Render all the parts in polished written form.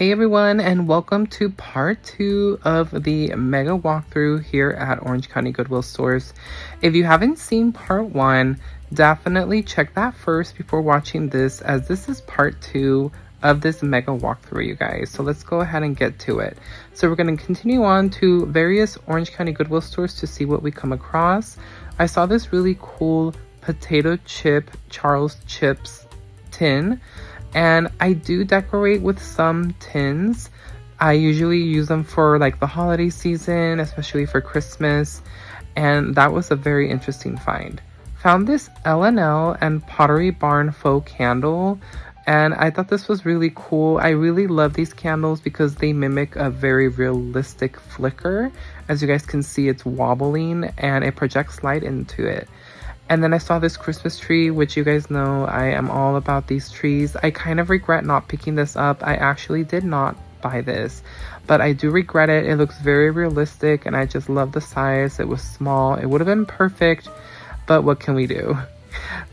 Hey everyone, and welcome to part 2 of the mega walkthrough here at Orange County Goodwill stores. If you haven't seen part 1, definitely check that first before watching this, as this is part 2 of this mega walkthrough, you guys. So let's go ahead and get to it. So we're going to continue on to various Orange County Goodwill stores to see what we come across. I saw this really cool potato chip Charles Chips tin. And I do decorate with some tins. I usually use them for like the holiday season, especially for Christmas. And that was a very interesting find. Found this L&L and Pottery Barn faux candle. And I thought this was really cool. I really love these candles because they mimic a very realistic flicker. As you guys can see, it's wobbling and it projects light into it. And then I saw this Christmas tree, which you guys know I am all about these trees. I kind of regret not picking this up. I actually did not buy this, but I do regret it. It looks very realistic and I just love the size. It was small. It would have been perfect, but what can we do?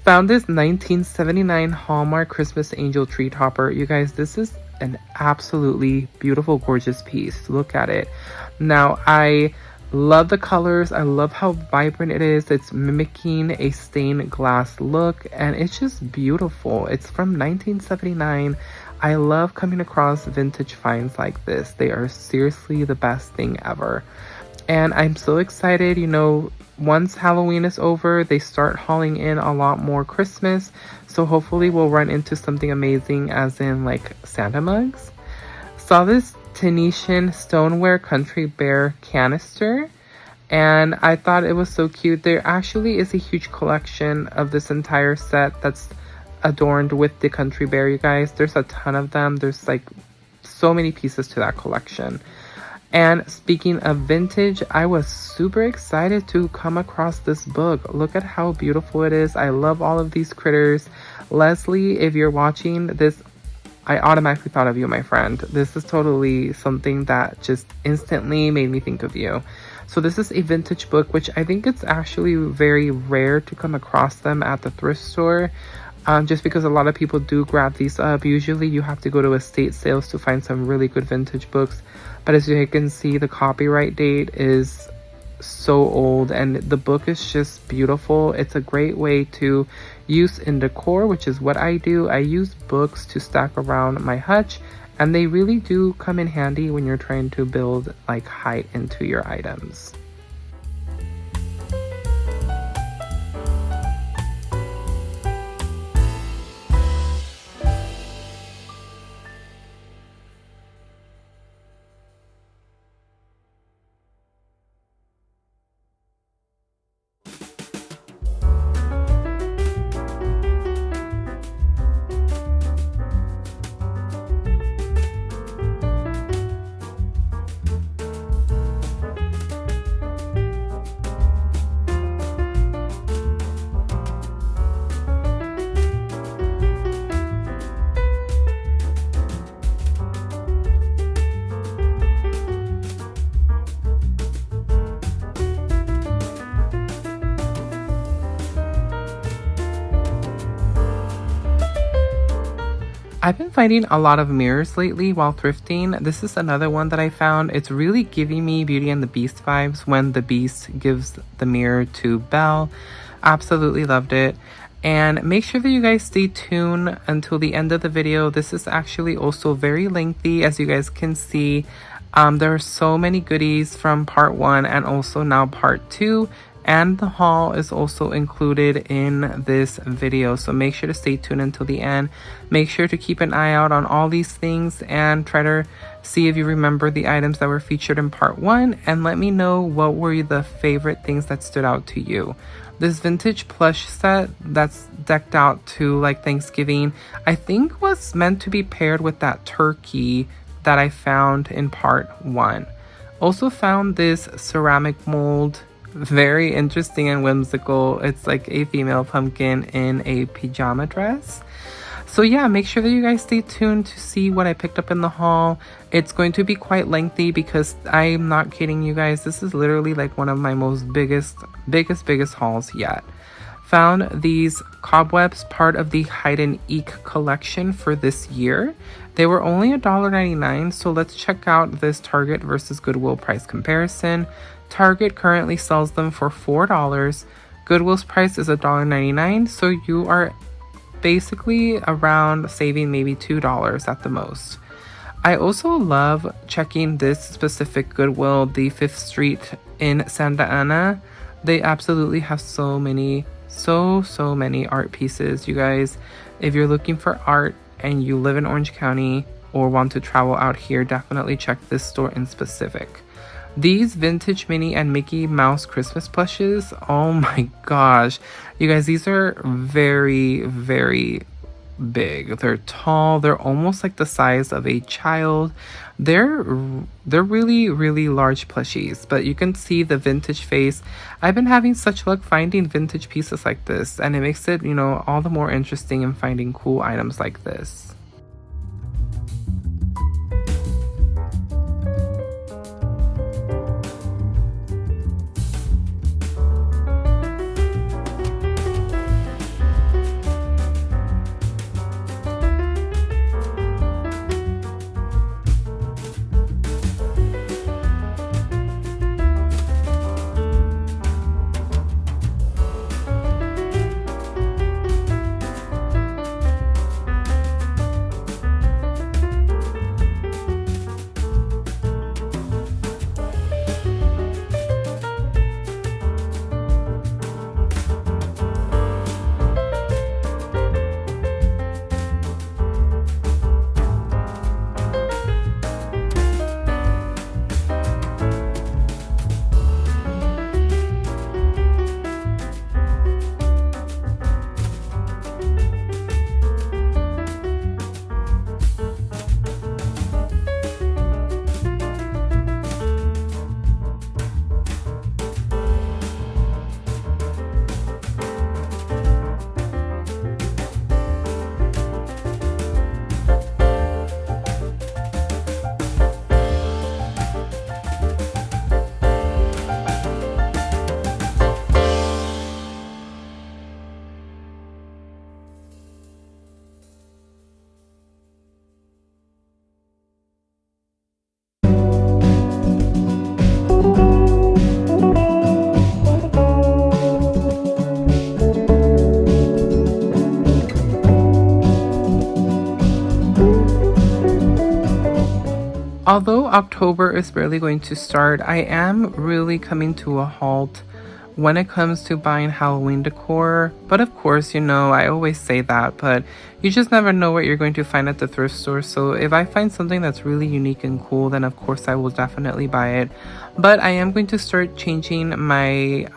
Found this 1979 Hallmark Christmas Angel tree topper. You guys, this is an absolutely beautiful, gorgeous piece. Look at it. Now, I love the colors. I love how vibrant it is. It's mimicking a stained glass look and it's just beautiful. It's from 1979. I love coming across vintage finds like this. They are seriously the best thing ever. And I'm so excited. You know, once Halloween is over, they start hauling in a lot more Christmas. So hopefully we'll run into something amazing, as in like Santa mugs. Saw this Tunisian stoneware country bear canister and I thought it was so cute. There actually is a huge collection of this entire set that's adorned with the country bear, you guys. There's a ton of them. There's like so many pieces to that collection. And speaking of vintage, I was super excited to come across this book. Look at how beautiful it is. I love all of these critters. Leslie, if you're watching this, I automatically thought of you, my friend. This is totally something that just instantly made me think of you. So this is a vintage book, which I think it's actually very rare to come across them at the thrift store. Just because a lot of people do grab these up. Usually you have to go to estate sales to find some really good vintage books. But as you can see, the copyright date is so old and the book is just beautiful. It's a great way to use in decor, which is what I do. I use books to stack around my hutch and they really do come in handy when you're trying to build like height into your items. I've been finding a lot of mirrors lately while thrifting. This is another one that I found. It's really giving me Beauty and the Beast vibes when the Beast gives the mirror to Belle. Absolutely loved it. And make sure that you guys stay tuned until the end of the video. This is actually also very lengthy, as you guys can see. There are so many goodies from part 1 and also now part 2. And the haul is also included in this video, so make sure to stay tuned until the end. Make sure to keep an eye out on all these things and try to see if you remember the items that were featured in part 1, and let me know what were the favorite things that stood out to you. This vintage plush set that's decked out to like Thanksgiving, I think was meant to be paired with that turkey that I found in part 1. Also found this ceramic mold. Very interesting and whimsical. It's like a female pumpkin in a pajama dress. So yeah, make sure that you guys stay tuned to see what I picked up in the haul. It's going to be quite lengthy because I'm not kidding you guys. This is literally like one of my most biggest hauls yet. Found these cobwebs, part of the Hide and Eek collection for this year. They were only $1.99, so let's check out this Target versus Goodwill price comparison. Target currently sells them for $4. Goodwill's price is $1.99, so you are basically around saving maybe $2 at the most. I also love checking this specific Goodwill, the 5th Street in Santa Ana. They absolutely have so many art pieces, you guys. If you're looking for art and you live in Orange County or want to travel out here, definitely check this store in specific. These vintage Minnie and Mickey Mouse Christmas plushes, oh my gosh, you guys, these are very big. They're tall, they're almost like the size of a child. They're really large plushies, but you can see the vintage face. I've been having such luck finding vintage pieces like this, and it makes it, you know, all the more interesting in finding cool items like this. Although October is barely going to start, I am really coming to a halt when it comes to buying Halloween decor. But of course, you know, I always say that, but you just never know what you're going to find at the thrift store. So if I find something that's really unique and cool, then of course I will definitely buy it. But I am going to start changing my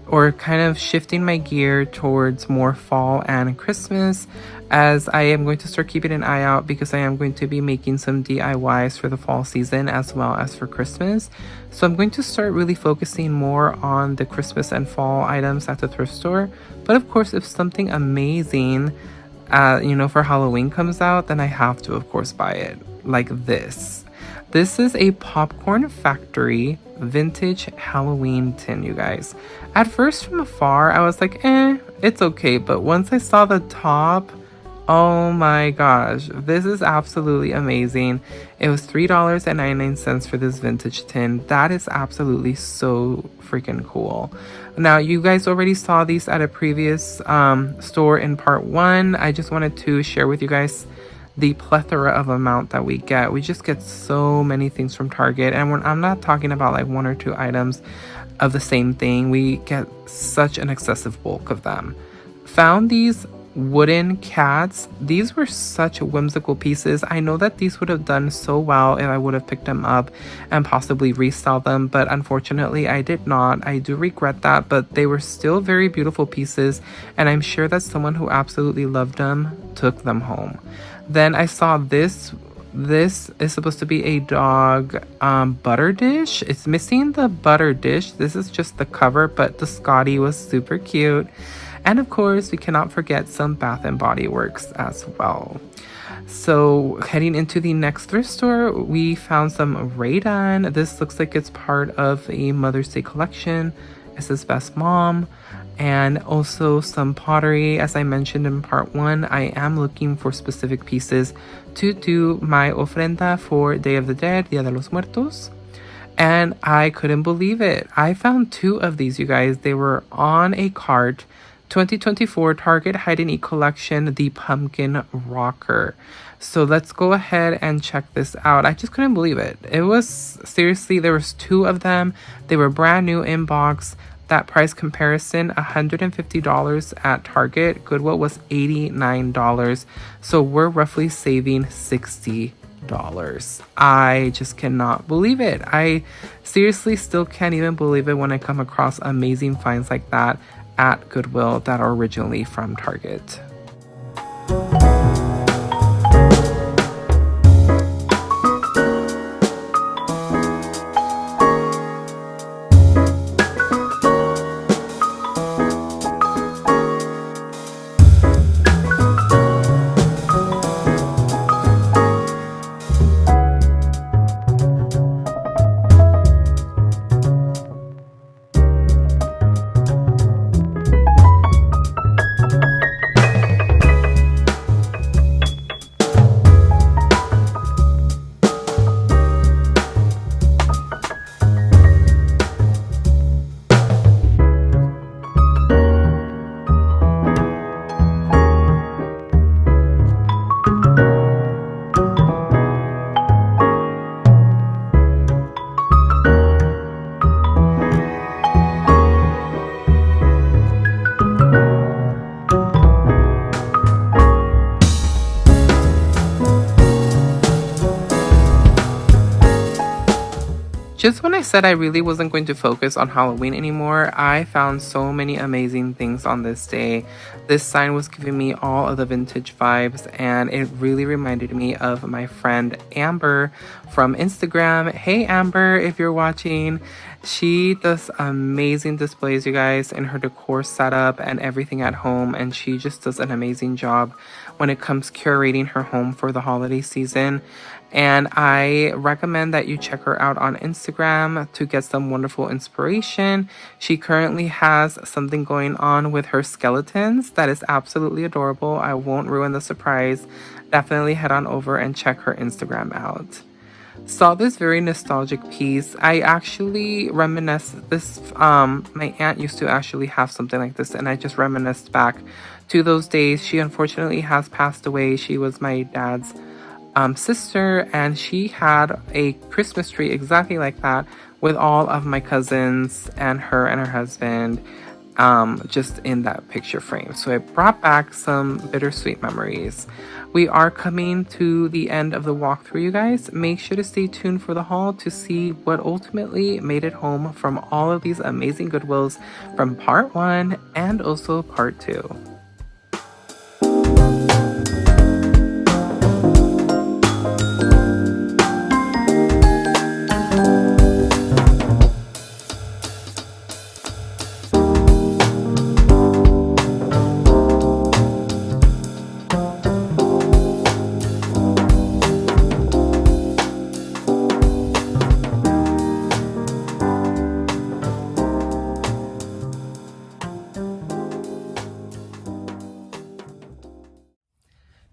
or kind of shifting my gear towards more fall and Christmas, as I am going to start keeping an eye out because I am going to be making some DIYs for the fall season as well as for Christmas. So I'm going to start really focusing more on the Christmas and fall items at the thrift store. But of course, if something amazing, you know, for Halloween comes out, then I have to, of course, buy it. Like this. This is a Popcorn Factory vintage Halloween tin, you guys. At first from afar, I was like, it's okay. But once I saw the top, oh my gosh, this is absolutely amazing. It was $3.99 for this vintage tin. That is absolutely so freaking cool. Now, you guys already saw these at a previous store in part 1. I just wanted to share with you guys the plethora of amount that we get. We just get so many things from Target, and when I'm not talking about like 1 or 2 items of the same thing, we get such an excessive bulk of them. Found these wooden cats. These were such whimsical pieces. I know that these would have done so well if I would have picked them up and possibly resell them, but unfortunately I did not. I do regret that, but they were still very beautiful pieces, and I'm sure that someone who absolutely loved them took them home. Then I saw this. This is supposed to be a dog butter dish. It's missing the butter dish. This is just the cover, but the Scotty was super cute. And of course, we cannot forget some Bath and Body Works as well. So heading into the next thrift store, we found some Rae Dunn. This looks like it's part of a Mother's Day collection. It Mrs. Best Mom, and also some pottery. As I mentioned in part 1, I am looking for specific pieces to do my ofrenda for Day of the Dead, Dia de los Muertos. And I couldn't believe it. I found 2 of these, you guys. They were on a cart. 2024 Target Hide and Eat Collection, the Pumpkin Rocker. So let's go ahead and check this out. I just couldn't believe it. It was, seriously, there was 2 of them. They were brand new in box. That price comparison, $150 at Target. Goodwill was $89. So we're roughly saving $60. I just cannot believe it. I seriously still can't even believe it when I come across amazing finds like that at Goodwill that are originally from Target. Just when I said I really wasn't going to focus on Halloween anymore, I found so many amazing things on this day. This sign was giving me all of the vintage vibes, and it really reminded me of my friend Amber from Instagram. Hey Amber, if you're watching. She does amazing displays, you guys, in her decor setup and everything at home, and she just does an amazing job when it comes curating her home for the holiday season. And I recommend that you check her out on Instagram to get some wonderful inspiration. She currently has something going on with her skeletons that is absolutely adorable. I won't ruin the surprise. Definitely head on over and check her Instagram out. Saw this very nostalgic piece. I actually reminisced this, my aunt used to actually have something like this, and I just reminisced back to those days. She unfortunately has passed away. She was my dad's sister, and she had a Christmas tree exactly like that with all of my cousins and her husband just in that picture frame. So it brought back some bittersweet memories. We are coming to the end of the walkthrough, you guys. Make sure to stay tuned for the haul to see what ultimately made it home from all of these amazing Goodwills from part 1 and also part 2.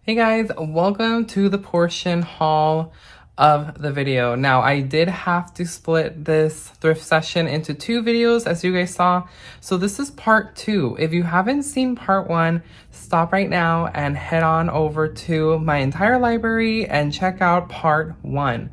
Hey guys, welcome to the portion haul of the video. Now, I did have to split this thrift session into 2 videos, as you guys saw. So this is part 2. If you haven't seen part 1, stop right now and head on over to my entire library and check out part 1.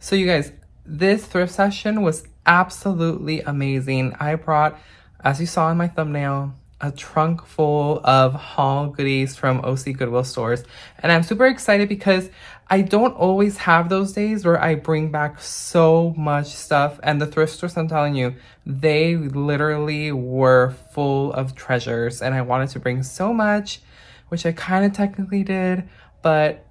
So you guys, this thrift session was absolutely amazing. I brought, as you saw in my thumbnail, a trunk full of haul goodies from OC Goodwill stores. And I'm super excited because I don't always have those days where I bring back so much stuff. And the thrift stores, I'm telling you, they literally were full of treasures. And I wanted to bring so much, which I kind of technically did. But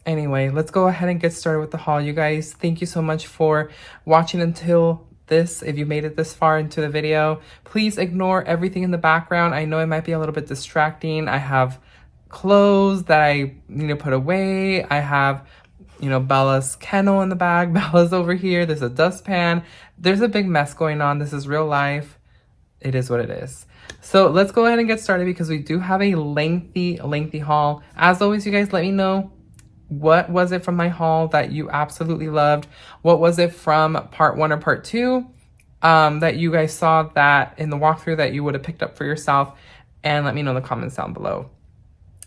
anyway, let's go ahead and get started with the haul, you guys. Thank you so much for watching until this. If you made it this far into the video, please ignore everything in the background. I know it might be a little bit distracting. I have clothes that I need to put away. I have, you know, Bella's kennel in the bag. Bella's over here. There's a dustpan. There's a big mess going on. This is real life. it is what it is. So let's go ahead and get started because we do have a lengthy haul. As always, you guys let me know, what was it from my haul that you absolutely loved? What was it from part 1 or part 2 that you guys saw that in the walkthrough that you would have picked up for yourself? And let me know in the comments down below.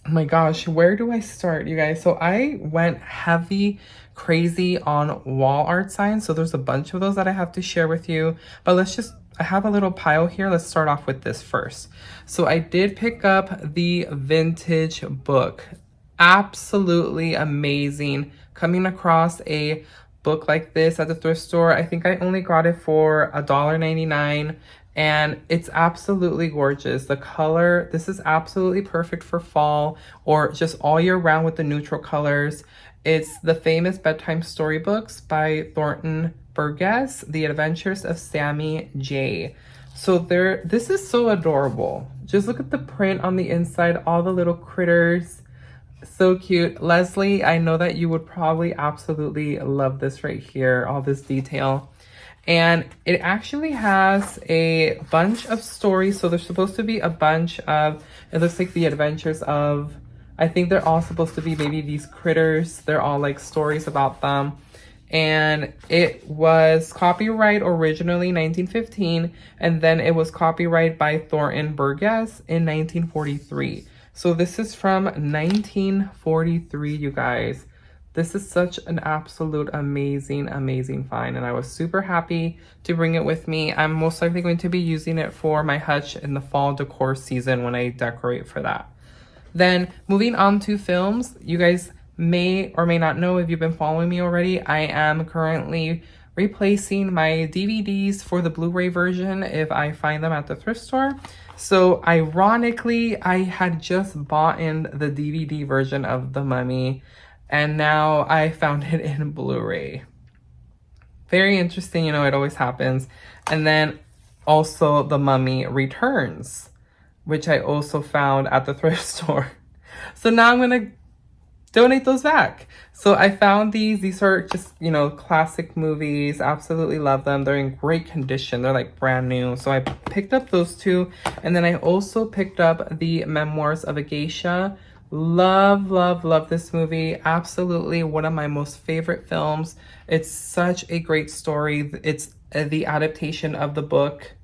Oh my gosh, where do I start, you guys? So I went heavy, crazy on wall art signs. So there's a bunch of those that I have to share with you. But I have a little pile here. Let's start off with this first. So I did pick up the vintage book. Absolutely amazing. Coming across a book like this at the thrift store. I think I only got it for $1.99. And it's absolutely gorgeous. The color, this is absolutely perfect for fall or just all year round with the neutral colors. It's the famous bedtime storybooks by Thornton Burgess, The Adventures of Sammy J. So this is so adorable. Just look at the print on the inside, all the little critters. So cute. Leslie, I know that you would probably absolutely love this right here, all this detail. And it actually has a bunch of stories. So there's supposed to be a bunch of, it looks like the adventures of, I think they're all supposed to be maybe these critters. They're all like stories about them. And it was copyright originally 1915. And then it was copyright by Thornton Burgess in 1943. So this is from 1943, you guys. This is such an absolute amazing find, and I was super happy to bring it with me. I'm most likely going to be using it for my hutch in the fall decor season when I decorate for that. Then moving on to films, you guys may or may not know if you've been following me already, I am currently replacing my DVDs for the Blu-ray version if I find them at the thrift store. So ironically, I had just bought in the DVD version of The Mummy, and now I found it in Blu-ray. Very interesting, you know, it always happens. And then also The Mummy Returns, which I also found at the thrift store. So now I'm gonna donate those back. So I found these are just, you know, classic movies. Absolutely love them. They're in great condition. They're like brand new. So I picked up those two. And then I also picked up the Memoirs of a Geisha. Love this movie. Absolutely one of my most favorite films. It's such a great story. It's the adaptation of the book.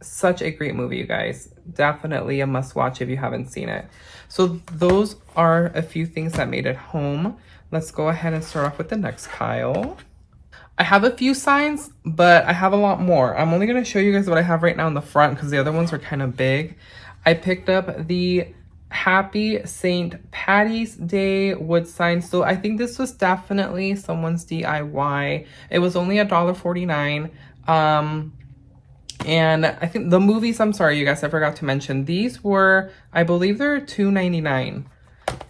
Such a great movie, you guys. Definitely a must watch if you haven't seen it. So those are a few things that made it home. Let's go ahead and start off with the next pile. I have a few signs, but I have a lot more. I'm only going to show you guys what I have right now in the front because the other ones are kind of big. I picked up the Happy St. Patty's Day wood sign. So I think this was definitely someone's DIY. It was only $1.49. And I think the movies, I'm sorry, you guys, I forgot to mention. These were, I believe they're $2.99.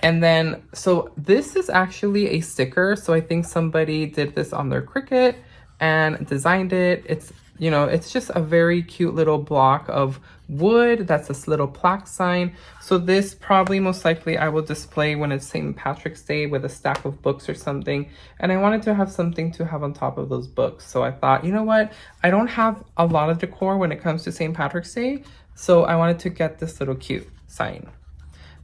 And then, so this is actually a sticker. So I think somebody did this on their Cricut and designed it. It's, you know, it's just a very cute little block of wood. That's this little plaque sign. So this probably most likely I will display when it's St. Patrick's Day with a stack of books or something. And I wanted to have something to have on top of those books. So I thought, you know what? I don't have a lot of decor when it comes to St. Patrick's Day. So I wanted to get this little cute sign.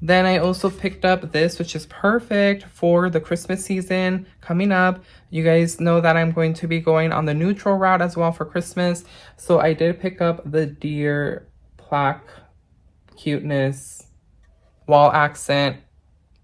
Then I also picked up this, which is perfect for the Christmas season coming up. You guys know that I'm going to be going on the neutral route as well for Christmas. So I did pick up the deer plaque, cuteness, wall accent,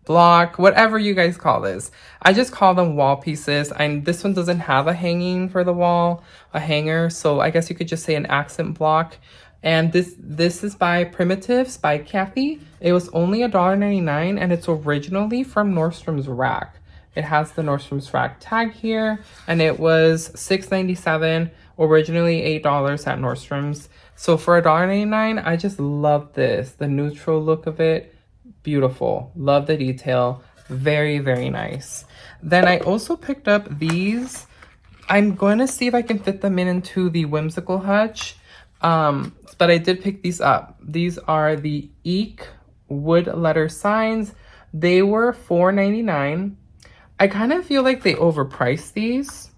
block, whatever you guys call this. I just call them wall pieces. And this one doesn't have a hanging for the wall, a hanger. So I guess you could just say an accent block. And this is by Primitives by Kathy. It was only $1.99 and it's originally from Nordstrom's Rack. It has the Nordstrom's Rack tag here and it was $6.97, originally $8 at Nordstrom's. So for $1.99, I just love this. The neutral look of it, beautiful. Love the detail, very nice. Then I also picked up these. I'm going to see if I can fit them into the whimsical hutch. But I did pick these up. These are the Eek wood letter signs. They were $4.99. I kind of feel like they overpriced these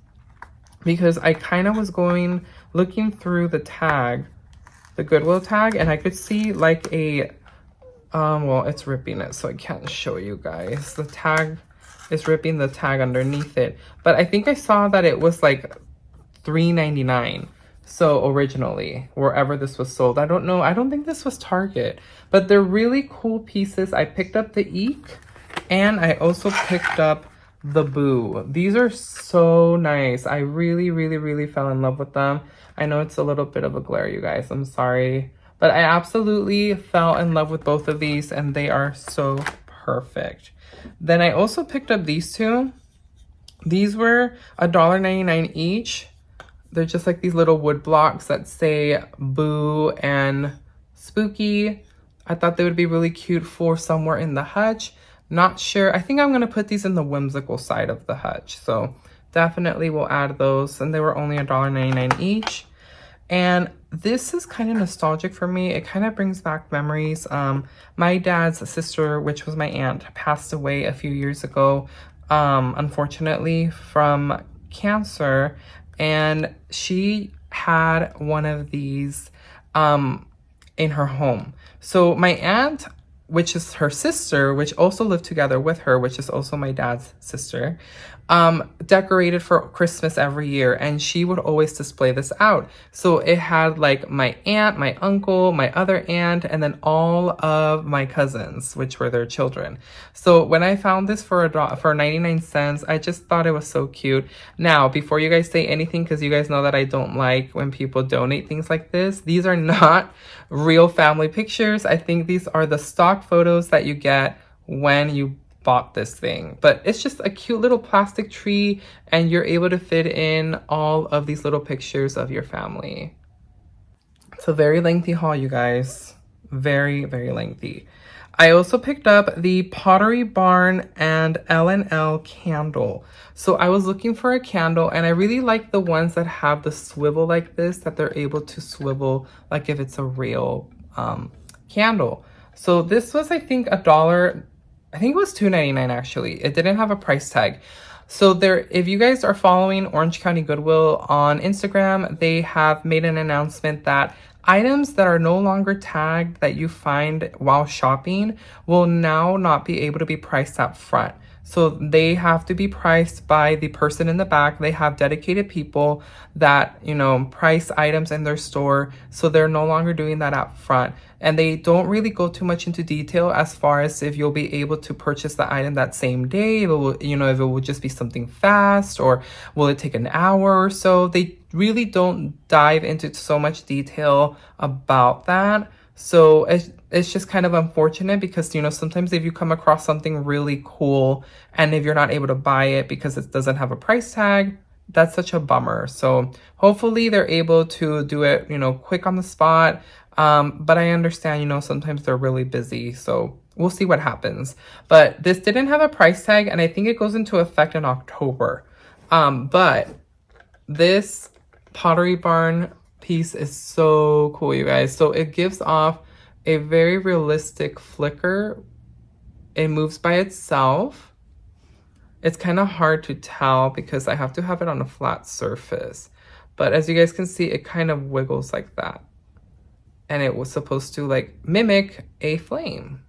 because I kind of was looking through the tag. the Goodwill tag, and I could see like a, well, it's ripping it, so I can't show you guys. The tag is ripping the tag underneath it. But I think I saw that it was like $3.99. So originally, wherever this was sold, I don't know. I don't think this was Target, but they're really cool pieces. I picked up the Eek, and I also picked up the Boo. These are so nice. I really, really, really fell in love with them. I know it's a little bit of a glare, you guys. I'm sorry. But I absolutely fell in love with both of these, and they are so perfect. Then I also picked up these two. These were $1.99 each. They're just like these little wood blocks that say Boo and Spooky. I thought they would be really cute for somewhere in the hutch. Not sure. I think I'm going to put these in the whimsical side of the hutch. So definitely we'll add those. And they were only $1.99 each. And this is kind of nostalgic for me. It kind of brings back memories. My dad's sister, which was my aunt, passed away a few years ago, unfortunately, from cancer. And she had one of these in her home. So my aunt, which is her sister, which also lived together with her, which is also my dad's sister, decorated for Christmas every year, and she would always display this out. So it had like my aunt, my uncle, my other aunt, and then all of my cousins, which were their children. So when I found this for 99 cents, I just thought it was so cute. Now, before you guys say anything, because you guys know that I don't like when people donate things like this, these are not real family pictures. I think these are the stock photos that you get when you bought this thing. But it's just a cute little plastic tree, and you're able to fit in all of these little pictures of your family. It's a very lengthy haul, you guys. Very, very lengthy. I also picked up the Pottery Barn and L&L candle. So I was looking for a candle, and I really like the ones that have the swivel like this, that they're able to swivel like if it's a real candle. So this was, I think, $1. I think it was $2.99 actually. It didn't have a price tag. So there, if you guys are following Orange County Goodwill on Instagram, they have made an announcement that items that are no longer tagged that you find while shopping will now not be able to be priced up front. So they have to be priced by the person in the back. They have dedicated people that, you know, price items in their store. So they're no longer doing that up front. And they don't really go too much into detail as far as if you'll be able to purchase the item that same day. If it will, you know, if it will just be something fast, or will it take an hour or so. They really don't dive into so much detail about that. So it's just kind of unfortunate because, you know, sometimes if you come across something really cool and if you're not able to buy it because it doesn't have a price tag, that's such a bummer. So hopefully they're able to do it, you know, quick on the spot. But I understand, you know, sometimes they're really busy. So we'll see what happens. But this didn't have a price tag, and I think it goes into effect in October. But this Pottery Barn piece is so cool, you guys. So it gives off a very realistic flicker. It moves by itself. It's kind of hard to tell because I have to have it on a flat surface. But as you guys can see, it kind of wiggles like that. And it was supposed to like mimic a flame.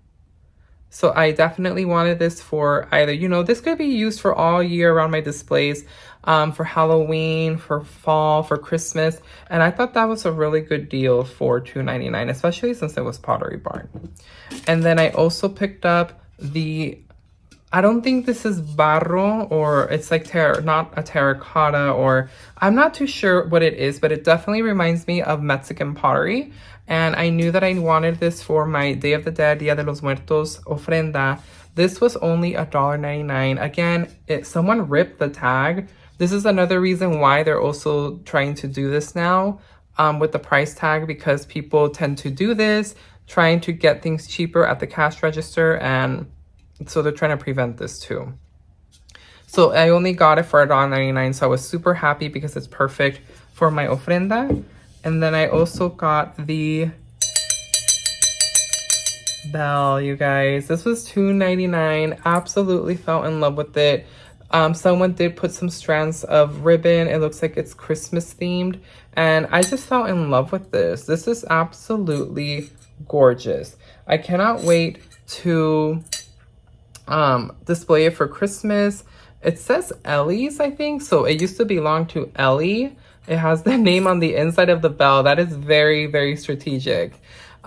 So I definitely wanted this for either, you know, this could be used for all year around my displays, for Halloween, for fall, for Christmas. And I thought that was a really good deal for $2.99, especially since it was Pottery Barn. And then I also picked up the, I don't think this is barro, or it's like not a terracotta, or I'm not too sure what it is, but it definitely reminds me of Mexican pottery. And I knew that I wanted this for my Day of the Dead, Dia de los Muertos ofrenda. This was only $1.99. Again, someone ripped the tag. This is another reason why they're also trying to do this now with the price tag, because people tend to do this, trying to get things cheaper at the cash register. And so they're trying to prevent this too. So I only got it for $1.99. So I was super happy because it's perfect for my ofrenda. And then I also got the bell, you guys. This was $2.99. Absolutely fell in love with it. Someone did put some strands of ribbon. It looks like it's Christmas themed. And I just fell in love with this. This is absolutely gorgeous. I cannot wait to display it for Christmas. It says Ellie's, I think. So it used to belong to Ellie. It has the name on the inside of the bell. That is very, very strategic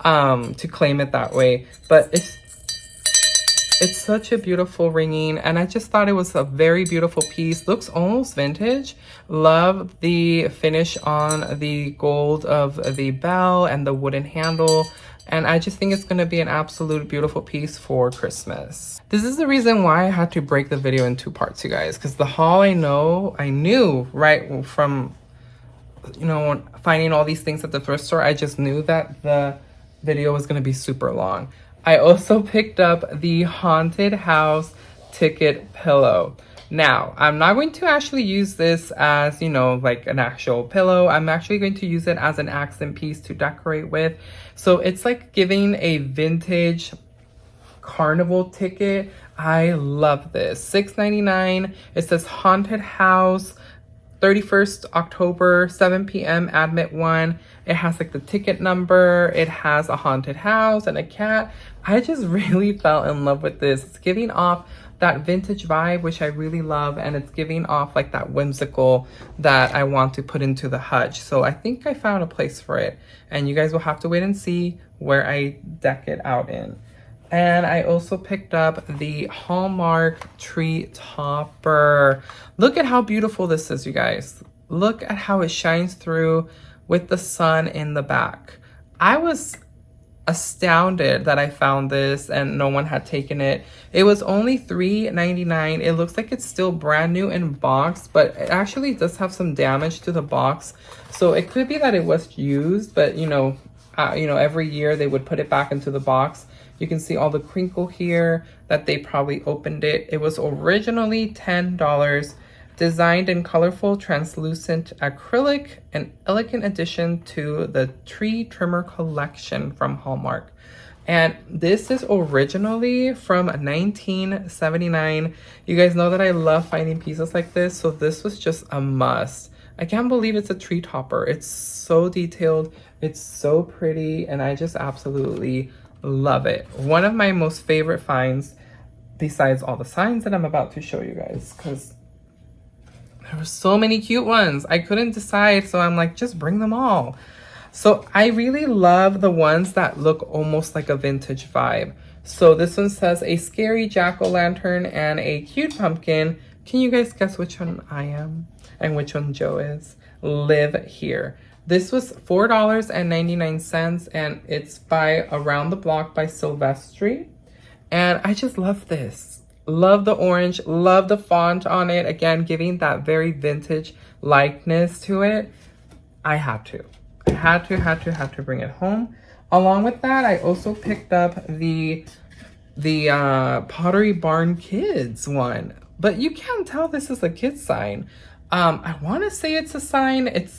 to claim it that way. But it's such a beautiful ringing, and I just thought it was a very beautiful piece. Looks almost vintage. Love the finish on the gold of the bell and the wooden handle. And I just think it's going to be an absolute beautiful piece for Christmas. This is the reason why I had to break the video in 2 parts, you guys. Because the haul I knew right from, you know, finding all these things at the thrift store. I just knew that the video was going to be super long. I also picked up the Haunted House ticket pillow. Now, I'm not going to actually use this as, you know, like an actual pillow. I'm actually going to use it as an accent piece to decorate with. So it's like giving a vintage carnival ticket. I love this. $6.99. It says Haunted House, 31st October, 7 p.m. admit 1. It has like the ticket number. It has a haunted house and a cat. I just really fell in love with this. It's giving off that vintage vibe, which I really love, and it's giving off like that whimsical that I want to put into the hutch. So I think I found a place for it, and you guys will have to wait and see where I deck it out in. And I also picked up the Hallmark tree topper. Look at how beautiful this is, you guys. Look at how it shines through with the sun in the back. I was astounded that I found this and no one had taken it. It was only $3.99. It looks like it's still brand new in box, but it actually does have some damage to the box. So it could be that it was used, but you know, every year they would put it back into the box. You can see all the crinkle here that they probably opened it. It was originally $10. Designed in colorful translucent acrylic, an elegant addition to the tree trimmer collection from Hallmark. And this is originally from 1979. You guys know that I love finding pieces like this, so this was just a must. I can't believe it's a tree topper. It's so detailed, it's so pretty, and I just absolutely love it. One of my most favorite finds, besides all the signs that I'm about to show you guys, because there were so many cute ones. I couldn't decide, so I'm like, just bring them all. So I really love the ones that look almost like a vintage vibe. So this one says a scary jack-o'-lantern and a cute pumpkin. Can you guys guess which one I am and which one Joe is? Live here. This was $4.99, and it's by Around the Block by Silvestri. And I just love this. Love the orange, love the font on it. Again, giving that very vintage likeness to it. I had to bring it home. Along with that, I also picked up the Pottery Barn Kids one. But you can't tell this is a kid's sign. I want to say it's a sign. It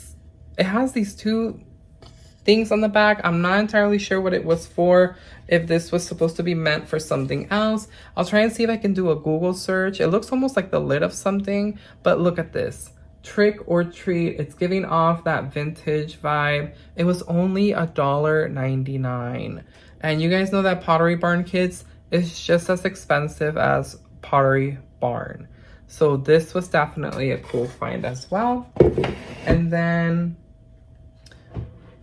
has these 2 things on the back. I'm not entirely sure what it was for, if this was supposed to be meant for something else. I'll try and see if I can do a Google search. It looks almost like the lid of something, but look at this. Trick or treat. It's giving off that vintage vibe. It was only $1.99. And you guys know that Pottery Barn Kids is just as expensive as Pottery Barn. So this was definitely a cool find as well. And then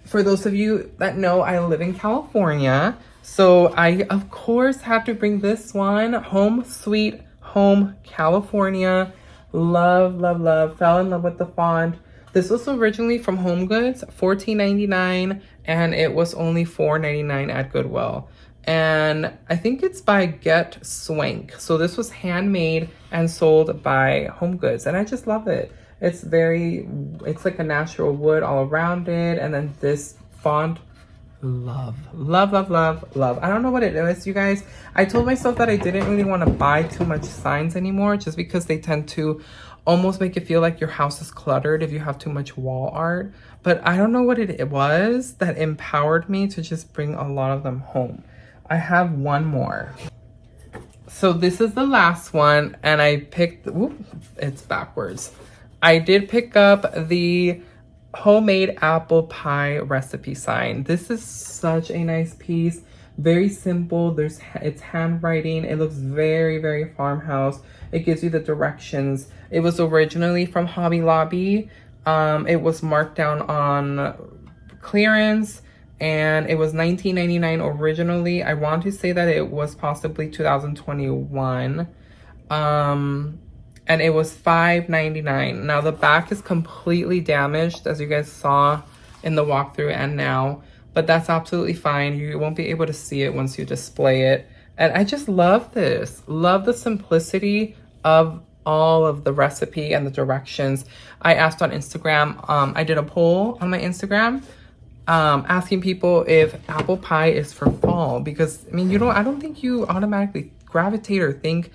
for those of you that know, I live in California. So I, of course, had to bring this one. Home Sweet Home California. Love, love, love. Fell in love with the font. This was originally from Home Goods, $14.99, and it was only $4.99 at Goodwill. And I think it's by Get Swank. So this was handmade and sold by Home Goods, and I just love it. It's like a natural wood all around it. And then this font, love, love, love, love, love. I don't know what it is, you guys. I told myself that I didn't really want to buy too much signs anymore, just because they tend to almost make it feel like your house is cluttered if you have too much wall art. But I don't know what it was that empowered me to just bring a lot of them home. I have one more. So this is the last one, and I picked, whoop, it's backwards. I did pick up the homemade apple pie recipe sign. This is such a nice piece. Very simple. It's handwriting. It looks very, very farmhouse. It gives you the directions. It was originally from Hobby Lobby. It was marked down on clearance, and it was $19.99 originally. I want to say that it was possibly 2021. And it was $5.99. Now the back is completely damaged, as you guys saw in the walkthrough and now, but that's absolutely fine. You won't be able to see it once you display it. And I just love this. Love the simplicity of all of the recipe and the directions. I asked on Instagram, I did a poll on my Instagram, asking people if apple pie is for fall, because I mean, I don't think you automatically gravitate or think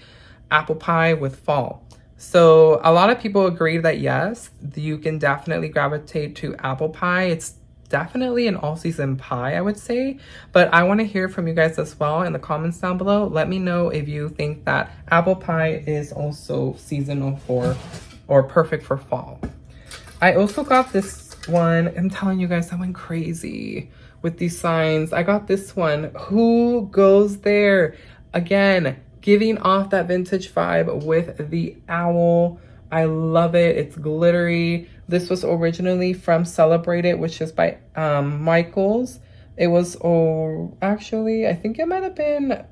apple pie with fall. So a lot of people agreed that yes, you can definitely gravitate to apple pie. It's definitely an all-season pie, I would say. But I want to hear from you guys as well in the comments down below. Let me know if you think that apple pie is also seasonal for or perfect for fall. I also got this one. I'm telling you guys, I went crazy with these signs. I got this one. Who goes there? Again, giving off that vintage vibe with the owl. I love it. It's glittery. This was originally from Celebrate It, which is by Michaels. It was, actually, I think it might have been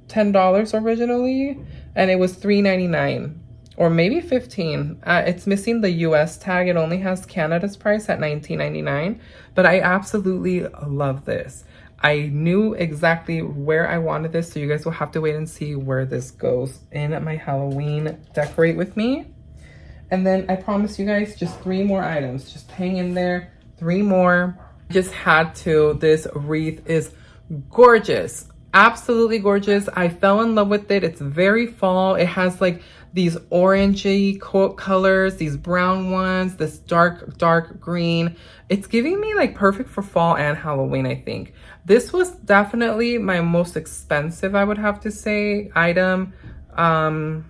$10 originally, and it was $3.99 or maybe $15. It's missing the US tag. It only has Canada's price at $19.99, but I absolutely love this. I knew exactly where I wanted this, so you guys will have to wait and see where this goes in my Halloween decorate with me. And then I promise you guys just 3 more items. Just hang in there. 3 more. Just had to. This wreath is gorgeous. Absolutely gorgeous. I fell in love with it. It's very fall. It has like these orangey colors, these brown ones, this dark green. It's giving me like perfect for fall and Halloween, I think. This was definitely my most expensive, I would have to say, item. I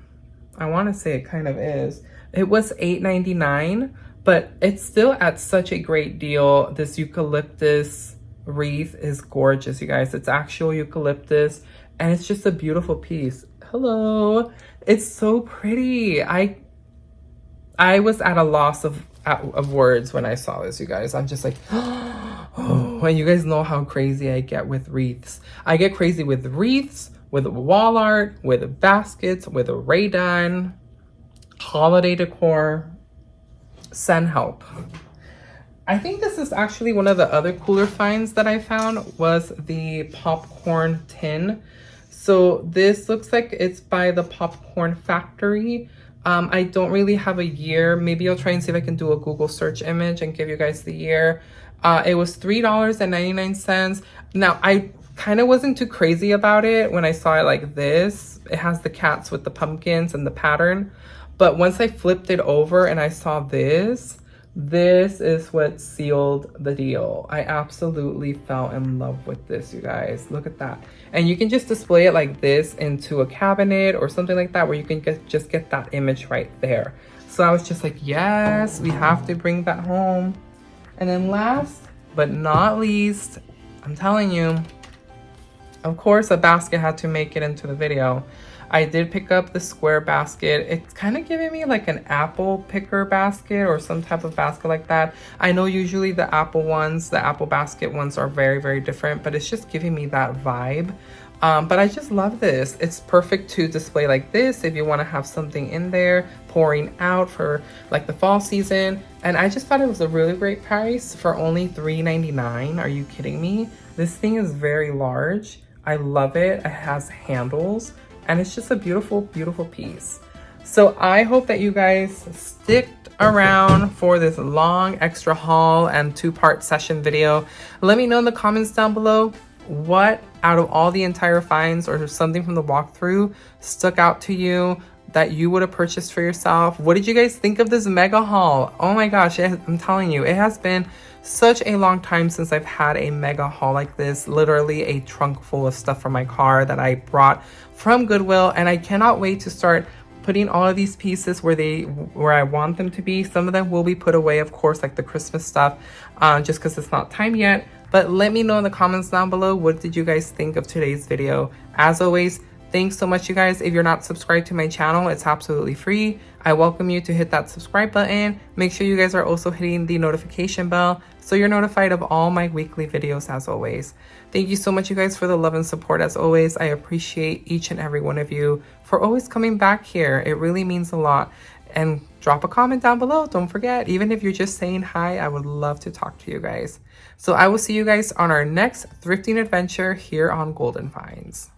want to say it kind of is. It was $8.99, but it's still at such a great deal. This eucalyptus wreath is gorgeous, you guys. It's actual eucalyptus, and it's just a beautiful piece. Hello. It's so pretty. I was at a loss of words when I saw this, you guys. I'm just like, oh, and you guys know how crazy I get with wreaths. I get crazy with wreaths, with wall art, with baskets, with a Ray-Don, holiday decor. Send help. I think this is actually one of the other cooler finds that I found was the popcorn tin. So this looks like it's by the Popcorn Factory. I don't really have a year. Maybe I'll try and see if I can do a Google search image and give you guys the year. It was $3.99. Now, I kind of wasn't too crazy about it when I saw it like this. It has the cats with the pumpkins and the pattern. But once I flipped it over and I saw this is what sealed the deal. I absolutely fell in love with this, you guys. Look at that. And you can just display it like this into a cabinet or something like that, where you can just get that image right there. So I was just like, yes, we have to bring that home. And then last but not least, I'm telling you, of course, a basket had to make it into the video. I did pick up the square basket. It's kind of giving me like an apple picker basket or some type of basket like that. I know usually the apple basket ones are very, very different, but it's just giving me that vibe. But I just love this. It's perfect to display like this if you want to have something in there pouring out for like the fall season. And I just thought it was a really great price for only $3.99. Are you kidding me? This thing is very large. I love it. It has handles. And it's just a beautiful, beautiful piece. So I hope that you guys sticked around for this long extra haul and 2-part session video. Let me know in the comments down below what out of all the entire finds or something from the walkthrough stuck out to you. that you would have purchased for yourself. What did you guys think of this mega haul? Oh my gosh, I'm telling you, it has been such a long time since I've had a mega haul like this. Literally a trunk full of stuff from my car that I brought from Goodwill, and I cannot wait to start putting all of these pieces where I want them to be. Some of them will be put away, of course, like the Christmas stuff, just because it's not time yet. But let me know in the comments down below, what did you guys think of today's video? As always, thanks so much, you guys. If you're not subscribed to my channel, it's absolutely free. I welcome you to hit that subscribe button. Make sure you guys are also hitting the notification bell so you're notified of all my weekly videos as always. Thank you so much, you guys, for the love and support as always. I appreciate each and every one of you for always coming back here. It really means a lot. And drop a comment down below. Don't forget, even if you're just saying hi, I would love to talk to you guys. So I will see you guys on our next thrifting adventure here on Golden Finds.